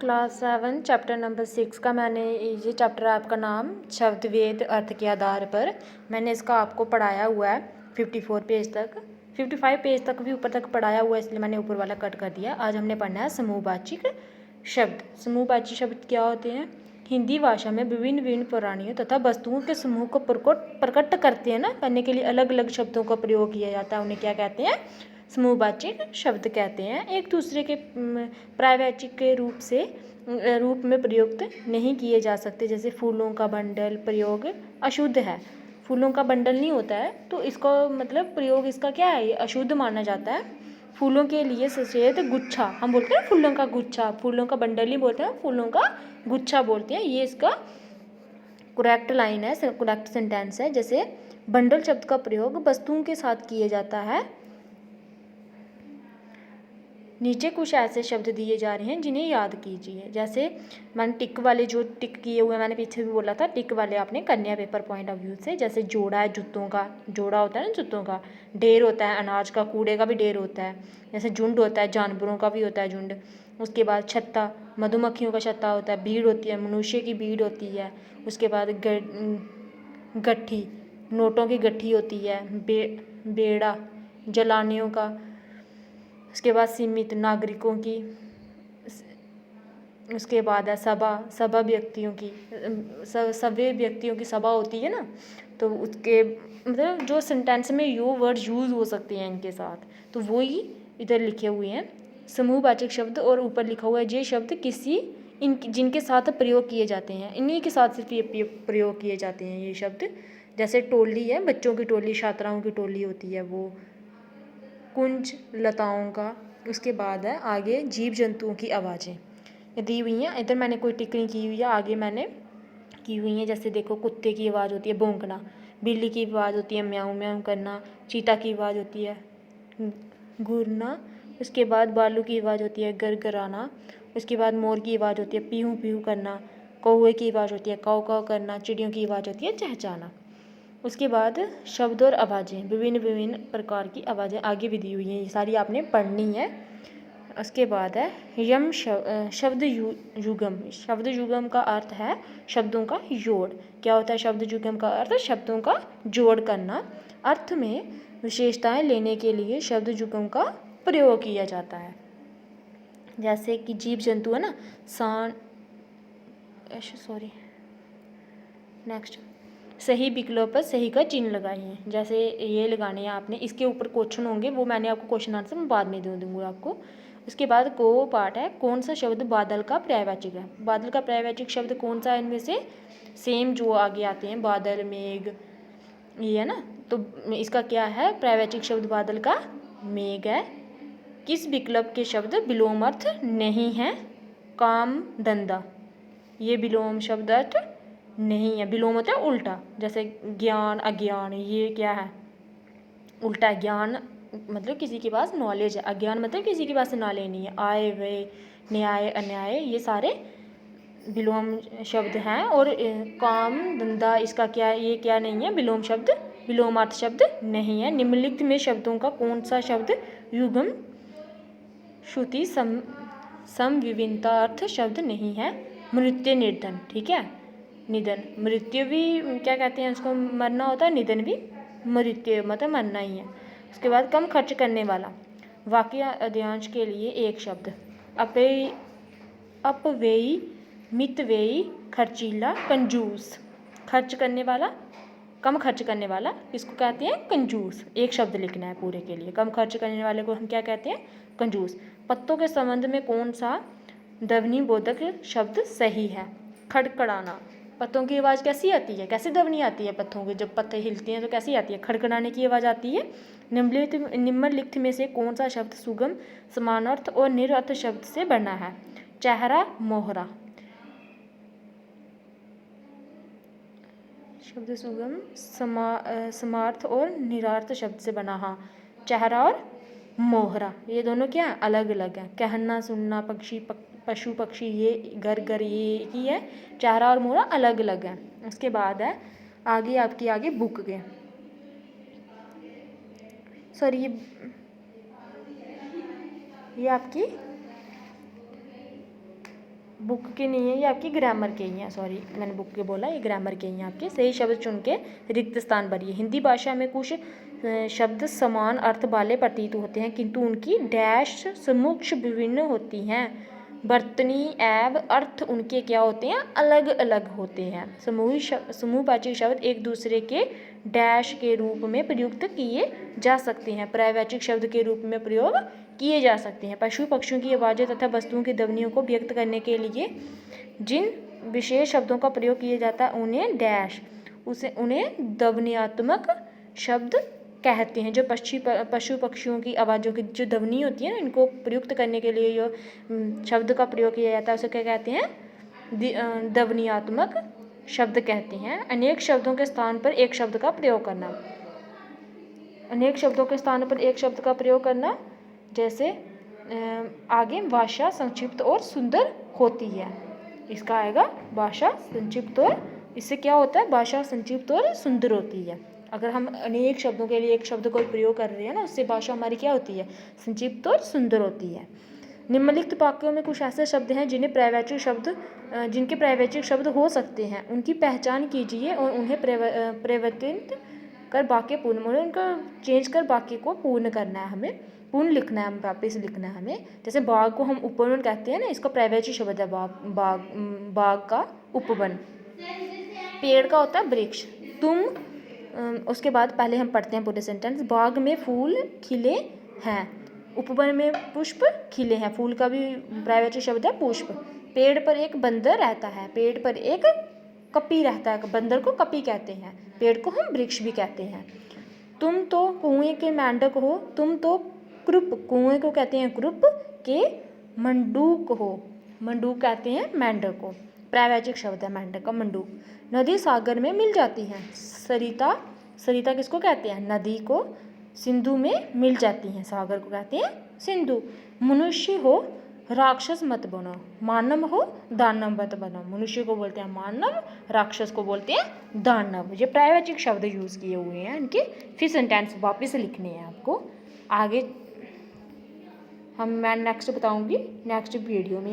Class 7 chapter number 6 का मैंने ये चैप्टर है आपका नाम शब्दवेद अर्थ के आधार पर मैंने इसका आपको पढ़ाया हुआ है 54 पेज तक 55 पेज तक भी ऊपर तक पढ़ाया हुआ है, इसलिए मैंने ऊपर वाला कट कर दिया। आज हमने पढ़ना है समूहवाचक शब्द। समूहवाची शब्द क्या होते हैं? हिंदी भाषा में विभिन्न विभिन्न प्राणियों तथा वस्तुओं के समूह को प्रकट करते हैं ना, करने के लिए अलग अलग शब्दों का प्रयोग किया जाता है, उन्हें क्या कहते हैं? समूहवाचक शब्द कहते हैं। एक दूसरे के पर्यायवाची के रूप में प्रयुक्त नहीं किए जा सकते। जैसे फूलों का बंडल प्रयोग अशुद्ध है, फूलों का बंडल नहीं होता है, तो इसका मतलब प्रयोग इसका क्या है? अशुद्ध माना जाता है। फूलों के लिए सचेत गुच्छा, हम बोलते हैं फूलों का गुच्छा, फूलों का बंडल नहीं बोलते हैं, फूलों का गुच्छा बोलते हैं। ये इसका करेक्ट लाइन है, करेक्ट सेंटेंस है। जैसे बंडल शब्द का प्रयोग वस्तुओं के साथ किया जाता है। नीचे कुछ ऐसे शब्द दिए जा रहे हैं जिन्हें याद कीजिए। जैसे मैंने टिक वाले जो टिक किए हुए मैंने पीछे भी बोला था, टिक वाले आपने करने हैं पेपर पॉइंट ऑफ व्यू से। जैसे जोड़ा है, जूतों का जोड़ा होता है ना, जूतों का। ढेर होता है, अनाज का कूड़े का भी ढेर होता है। जैसे झुंड होता है, जानवरों का भी होता है झुंड। उसके बाद छत्ता, मधुमक्खियों का छत्ता होता है। भीड़ होती है, मनुष्य की भीड़ होती है। उसके बाद गट्ठी, नोटों की गट्ठी होती है। बेड़ा, जलानियों का। उसके बाद सीमित, नागरिकों की। उसके बाद है सभा, सभा व्यक्तियों की, सभी व्यक्तियों की सभा होती है ना, तो उसके मतलब जो सेंटेंस में यो वर्ड यूज़ हो सकते हैं इनके साथ, तो वो ही इधर लिखे हुए हैं समूहवाचक शब्द। और ऊपर लिखा हुआ है ये शब्द किसी जिनके साथ प्रयोग किए जाते हैं, इन्हीं के साथ सिर्फ ये प्रयोग किए जाते हैं ये शब्द। जैसे टोली है, बच्चों की टोली, छात्राओं की टोली होती है वो। कुंज, लताओं का। उसके बाद है आगे जीव जंतुओं की आवाज़ें दी हुई हैं। इधर मैंने कोई टिक नहीं की हुई है, आगे मैंने की हुई हैं। जैसे देखो, कुत्ते की आवाज़ होती है भौंकना, बिल्ली की आवाज़ होती है म्याऊं म्याऊं करना, चीता की आवाज़ होती है घूरना। उसके बाद भालू की आवाज़ होती है गरगराना। उसके बाद मोर की आवाज़ होती है पीहू पीहू करना। कौवे की आवाज़ होती है काऊ काऊ करना। चिड़ियों की आवाज़ होती है चहचहाना। उसके बाद शब्द और आवाज़ें, विभिन्न विभिन्न प्रकार की आवाज़ें आगे भी दी हुई हैं, ये सारी आपने पढ़नी है। उसके बाद है यम शब्द युगम। शब्द युगम का अर्थ है शब्दों का जोड़। क्या होता है शब्द युगम का अर्थ? शब्दों का जोड़ करना। अर्थ में विशेषताएं लेने के लिए शब्द युगम का प्रयोग किया जाता है। जैसे कि जीव जंतु है ना, नेक्स्ट सही विकल्प पर सही का चिन्ह लगाइए। जैसे ये लगाने हैं आपने, इसके ऊपर क्वेश्चन होंगे, वो मैंने आपको क्वेश्चन आंसर मैं बाद में दे दूँगा आपको। उसके बाद को पार्ट है, कौन सा शब्द बादल का पर्यायवाचक है? बादल का पर्यायवाचक शब्द कौन सा है इनमें से? सेम जो आगे आते हैं, बादल, मेघ, ये है ना, तो इसका क्या है पर्यायवाचक शब्द? बादल का मेघ है। किस विकल्प के शब्द विलोम अर्थ नहीं है? काम, धंधा, ये विलोम शब्द अर्थ नहीं है। विलोम होता है उल्टा, जैसे ज्ञान, अज्ञान, ये क्या है? उल्टा है। ज्ञान मतलब किसी के पास नॉलेज है, अज्ञान मतलब किसी के पास नॉलेज नहीं है। आय व्यय, न्याय, अन्याय, ये सारे विलोम शब्द हैं। और काम, धंधा, इसका क्या, ये क्या नहीं है? विलोम शब्द, विलोमार्थ शब्द नहीं है। निम्नलिखित में शब्दों का कौन सा शब्द युग्म श्रुति समविभिन्नता अर्थ शब्द नहीं है? मृत्यु, निर्धन, ठीक है, निधन, मृत्यु भी क्या कहते हैं उसको? मरना होता है। निधन भी मृत्यु मतलब मरना ही है। उसके बाद कम खर्च करने वाला। वाक्य अध्यांश के लिए एक शब्द। अपव्ययी, मितव्ययी, खर्चीला, कंजूस। खर्च करने वाला, कम खर्च करने वाला इसको कहते हैं कंजूस। एक शब्द लिखना है पूरे के लिए। कम खर्च करने वाले को हम क्या कहते हैं? कंजूस। पत्तों के संबंध में कौन सा ध्वनि बोधक शब्द सही है? खड़खड़ाना। पत्तों की आवाज़ कैसी आती है? कैसे ध्वनि आती है पत्तों की? जब पत्ते हिलते हैं तो कैसी आती है? खड़खड़ाने की आवाज़ आती है। निम्नलिखित में से कौन सा शब्द सुगम, समानार्थ और निरर्थ शब्द से बना है? चेहरा, मोहरा। शब्द सुगम, समार्थ और निरार्थ शब्द से बना। हाँ, चेहरा और मोहरा ये दोनों क्या है? अलग अलग हैं। कहना, सुनना, पक्षी, पशु पक्षी, ये घर घर, ये ही है। चेहरा और मोहरा अलग अलग हैं। उसके बाद है आगे आपकी आगे बुक के, सॉरी ये आपकी बुक के नहीं है, ये आपकी ग्रामर के ही हैं, सॉरी मैंने बुक के बोला, ये ग्रामर के ही हैं आपके। सही शब्द चुन के रिक्त स्थान भरिए। हिंदी भाषा में कुछ शब्द समान अर्थ वाले प्रतीत होते हैं किंतु उनकी डैश समुच्च विभिन्न होती हैं। वर्तनी एवं अर्थ उनके क्या होते हैं, अलग अलग होते हैं। समूहवाची शब्द एक दूसरे के डैश के रूप में प्रयुक्त किए जा सकते हैं, पर्यायवाची शब्द के रूप में प्रयोग किए जा सकते हैं। पशु पक्षियों की आवाज़ें तथा वस्तुओं की ध्वनियों को व्यक्त करने के लिए जिन विशेष शब्दों का प्रयोग किया जाता है उन्हें डैश उन्हें ध्वन्यात्मक शब्द कहते हैं। जो पशु पक्षियों की आवाज़ों की जो ध्वनि होती है ना, इनको प्रयुक्त करने के लिए जो शब्द का प्रयोग किया जाता है उसे क्या कहते हैं, ध्वन्यात्मक शब्द कहते हैं। अनेक शब्दों के स्थान पर एक शब्द का प्रयोग करना, अनेक शब्दों के स्थान पर एक शब्द का प्रयोग करना, जैसे आगे भाषा संक्षिप्त और सुंदर होती है, इसका आएगा भाषा संक्षिप्त और, इससे क्या होता है, भाषा संक्षिप्त और सुंदर होती है। अगर हम अनेक शब्दों के लिए एक शब्द को प्रयोग कर रहे हैं ना, उससे भाषा हमारी क्या होती है, संक्षिप्त और सुंदर होती है। निम्नलिखित वाक्यों में कुछ ऐसे शब्द हैं जिनके पर्यायवाची शब्द हो सकते हैं, उनकी पहचान कीजिए और उन्हें परिवर्तित कर वाक्य पूर्ण, मतलब उनको चेंज कर वाक्य को पूर्ण करना है, हमें पूर्ण लिखना है, वापस लिखना है हमें। जैसे बाघ को हम उपवन कहते हैं ना, इसका पर्यायवाची शब्द है बाघ का उपवन। पेड़ का होता है वृक्ष। तुम उसके बाद पहले हम पढ़ते हैं पूरे सेंटेंस। बाग में फूल खिले हैं, उपवन में पुष्प खिले हैं, फूल का भी पर्यायवाची शब्द है पुष्प। पेड़ पर एक बंदर रहता है, पेड़ पर एक कपी रहता है, बंदर को कपी कहते हैं, पेड़ को हम वृक्ष भी कहते हैं। तुम तो कुएं के मेंढक हो, तुम तो कृप, कुएं को कहते हैं कृप, के मंडूक हो, मंडूक कहते हैं मेंढक को, पर्यायवाची शब्द है मेंढक का मंडूक। नदी सागर में मिल जाती है, सरिता, सरिता किसको कहते हैं, नदी को, सिंधु में मिल जाती हैं, सागर को कहते हैं सिंधु। मनुष्य हो राक्षस मत बनो, मानव हो दानव मत बनो। मनुष्य को बोलते हैं मानव, राक्षस को बोलते हैं दानव। ये पर्यायवाची शब्द यूज़ किए हुए हैं इनके, फिर सेंटेंस वापस लिखने हैं आपको। आगे मैं नेक्स्ट बताऊंगी नेक्स्ट वीडियो में।